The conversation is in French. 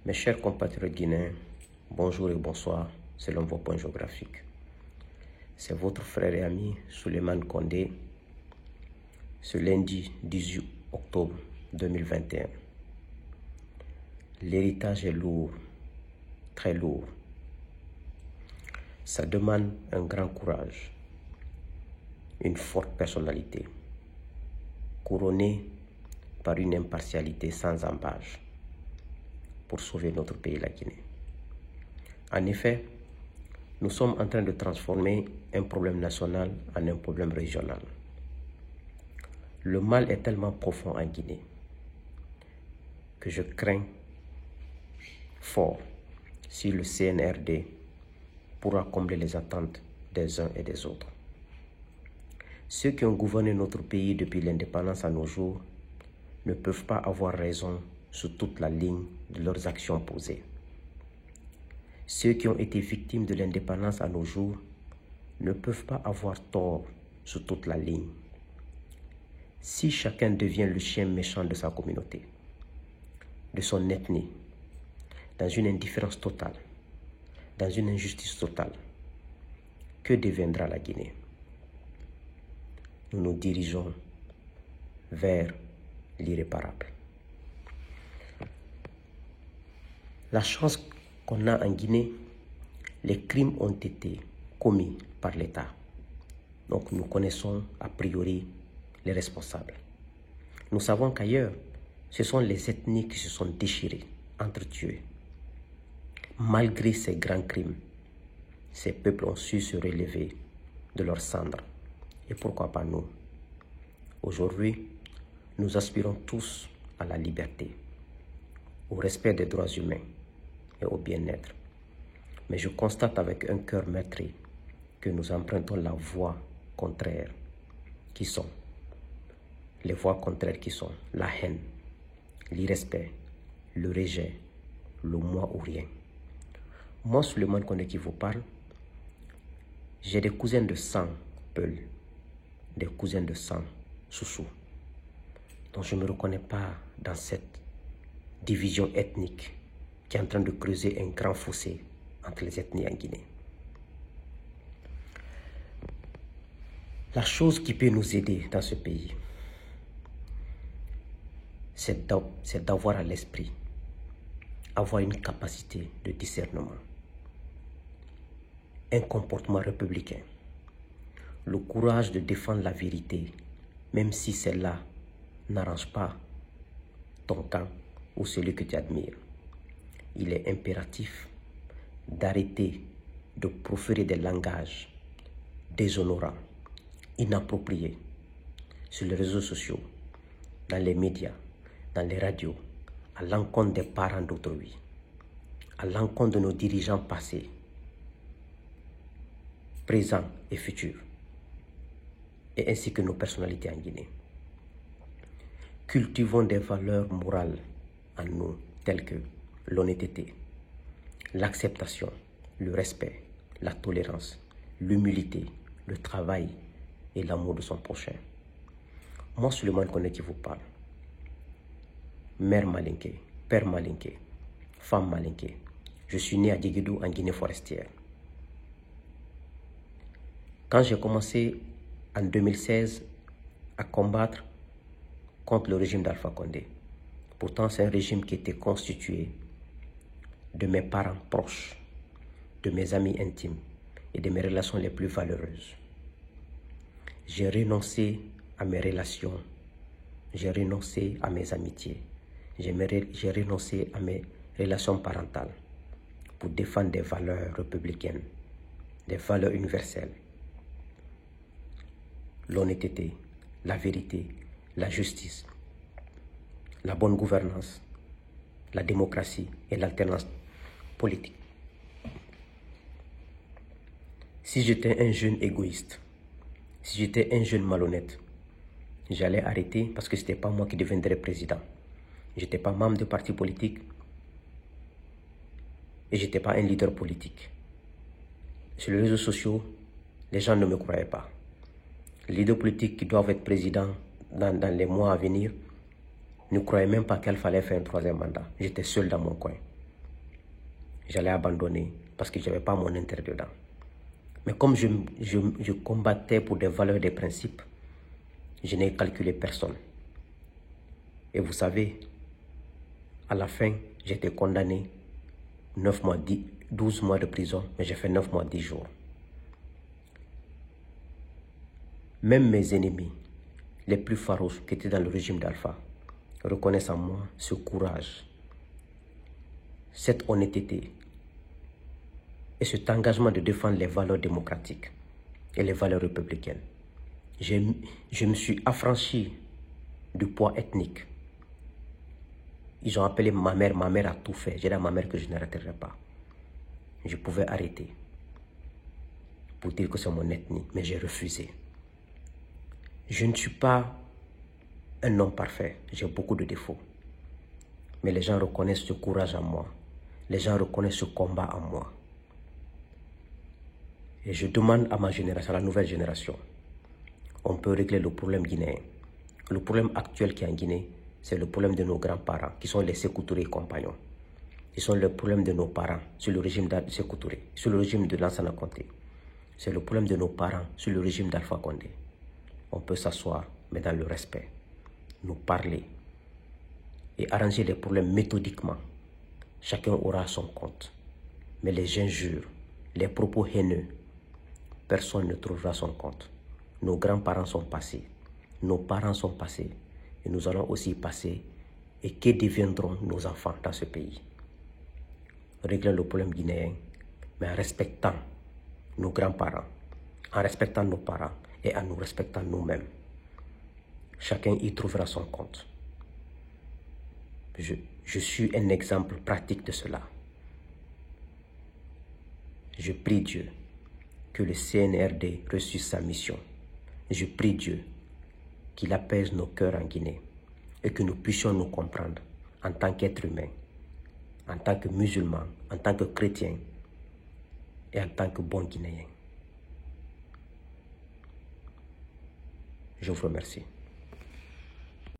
Mes chers compatriotes guinéens, bonjour et bonsoir selon vos points géographiques. C'est votre frère et ami Souleymane Condé, ce lundi 18 octobre 2021. L'héritage est lourd, très lourd. Ça demande un grand courage, une forte personnalité, couronnée par une impartialité sans embâche pour sauver notre pays, la Guinée. En effet, nous sommes en train de transformer un problème national en un problème régional. Le mal est tellement profond en Guinée que je crains fort si le CNRD pourra combler les attentes des uns et des autres. Ceux qui ont gouverné notre pays depuis l'indépendance à nos jours ne peuvent pas avoir raison sur toute la ligne de leurs actions posées. Ceux qui ont été victimes de l'indépendance à nos jours ne peuvent pas avoir tort sur toute la ligne. Si chacun devient le chien méchant de sa communauté, de son ethnie, dans une indifférence totale, dans une injustice totale, que deviendra la Guinée? Nous nous dirigeons vers l'irréparable. La chance qu'on a en Guinée, les crimes ont été commis par l'État. Donc nous connaissons a priori les responsables. Nous savons qu'ailleurs, ce sont les ethnies qui se sont déchirées, entretuées. Malgré ces grands crimes, ces peuples ont su se relever de leurs cendres. Et pourquoi pas nous? Aujourd'hui, nous aspirons tous à la liberté, au respect des droits humains et au bien-être. Mais je constate avec un cœur meurtri que nous empruntons la voie contraire, qui sont les voies contraires qui sont la haine, l'irrespect, le rejet, le moi ou rien. Moi, Souleymane Condé qui vous parle, j'ai des cousins de sang Peul, des cousins de sang Soussou. Donc je ne me reconnais pas dans cette division ethnique qui est en train de creuser un grand fossé entre les ethnies en Guinée. La chose qui peut nous aider dans ce pays, c'est d'avoir à l'esprit, avoir une capacité de discernement, un comportement républicain, le courage de défendre la vérité, même si celle-là n'arrange pas ton camp ou celui que tu admires. Il est impératif d'arrêter de proférer des langages déshonorants, inappropriés sur les réseaux sociaux, dans les médias, dans les radios, à l'encontre des parents d'autrui, à l'encontre de nos dirigeants passés, présents et futurs, et ainsi que nos personnalités en Guinée. Cultivons des valeurs morales en nous, telles que l'honnêteté, l'acceptation, le respect, la tolérance, l'humilité, le travail et l'amour de son prochain. Moi, Souleymane Condé qui vous parle, mère malinké, père malinké, femme malinké, je suis né à Djiguidou en Guinée forestière. Quand j'ai commencé en 2016 à combattre contre le régime d'Alpha Condé, pourtant c'est un régime qui était constitué de mes parents proches, de mes amis intimes et de mes relations les plus valeureuses. J'ai renoncé à mes relations, j'ai renoncé à mes amitiés, j'ai renoncé à mes relations parentales pour défendre des valeurs républicaines, des valeurs universelles. L'honnêteté, la vérité, la justice, la bonne gouvernance, la démocratie et l'alternance politique. Si j'étais un jeune égoïste, si j'étais un jeune malhonnête, j'allais arrêter parce que ce n'était pas moi qui deviendrais président. Je n'étais pas membre de parti politique et je n'étais pas un leader politique. Sur les réseaux sociaux, les gens ne me croyaient pas. Les leaders politiques qui doivent être présidents dans les mois à venir ne croyaient même pas qu'il fallait faire un troisième mandat. J'étais seul dans mon coin. j'allais abandonner parce que je n'avais pas mon intérêt dedans. Mais comme je combattais pour des valeurs et des principes, je n'ai calculé personne. Et vous savez, à la fin, j'étais condamné 12 mois de prison, mais j'ai fait 9 mois, 10 jours. Même mes ennemis, les plus farouches qui étaient dans le régime d'Alpha, reconnaissent en moi ce courage, cette honnêteté et cet engagement de défendre les valeurs démocratiques et les valeurs républicaines. Je me suis affranchi du poids ethnique. Ils ont appelé ma mère a tout fait. J'ai dit à ma mère que je n'arrêterai pas. Je pouvais arrêter pour dire que c'est mon ethnie, mais j'ai refusé. Je ne suis pas un homme parfait, j'ai beaucoup de défauts. Mais les gens reconnaissent ce courage en moi. Les gens reconnaissent ce combat en moi. Et je demande à ma génération, à la nouvelle génération, on peut régler le problème guinéen. Le problème actuel qui est en Guinée, c'est le problème de nos grands-parents, qui sont les Sékou Touré et compagnons. Ils sont le problème de nos parents sur le régime de Sékou Touré, sur le régime de Lansana Conté. C'est le problème de nos parents sur le régime d'Alpha Condé. On peut s'asseoir, mais dans le respect, nous parler et arranger les problèmes méthodiquement. Chacun aura son compte. Mais les injures, les propos haineux, personne ne trouvera son compte. Nos grands-parents sont passés, nos parents sont passés, et nous allons aussi passer. Et que deviendront nos enfants dans ce pays? Régler le problème guinéen, mais en respectant nos grands-parents, en respectant nos parents et en nous respectant nous-mêmes. Chacun y trouvera son compte. Je suis un exemple pratique de cela. Je prie Dieu que le CNRD réussisse sa mission. Je prie Dieu qu'il apaise nos cœurs en Guinée et que nous puissions nous comprendre en tant qu'êtres humains, en tant que musulmans, en tant que chrétiens et en tant que bons Guinéens. Je vous remercie.